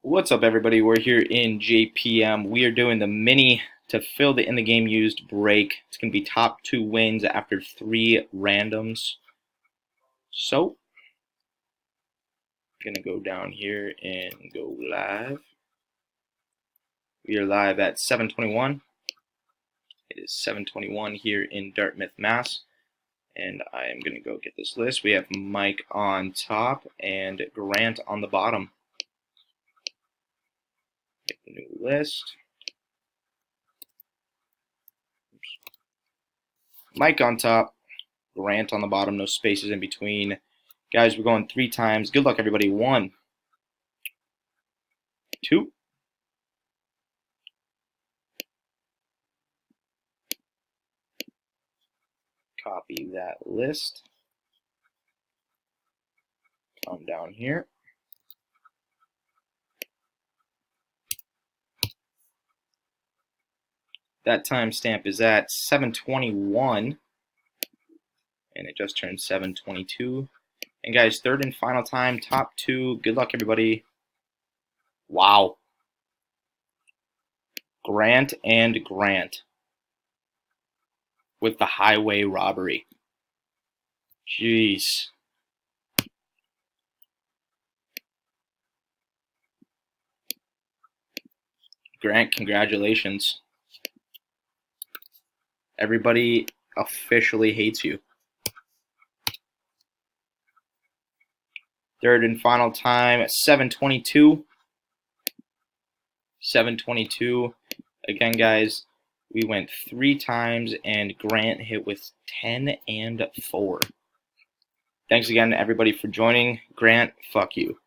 What's up, everybody? We're here in JPM. We are doing the mini to fill the in the game used break. It's going to be top 2 wins after 3 randoms. So, I'm going to go down here and go live. We are live at 7:21. It is 7:21 here in Dartmouth, Mass. And I am going to go get this list. We have Mike on top and Grant on the bottom. Get the new list. Mike on top, Grant on the bottom, no spaces in between. Guys, we're going 3 times. Good luck, everybody. 1, 2, copy that list. Come down here. That timestamp is at 7:21, and it just turned 7:22. And guys, third and final time, top 2. Good luck, everybody. Wow. Grant and Grant with the highway robbery. Jeez. Grant, congratulations. Everybody officially hates you. Third and final time at 7:22. 7:22. Again, guys, we went 3 times, and Grant hit with 10 and 4. Thanks again, everybody, for joining. Grant, fuck you.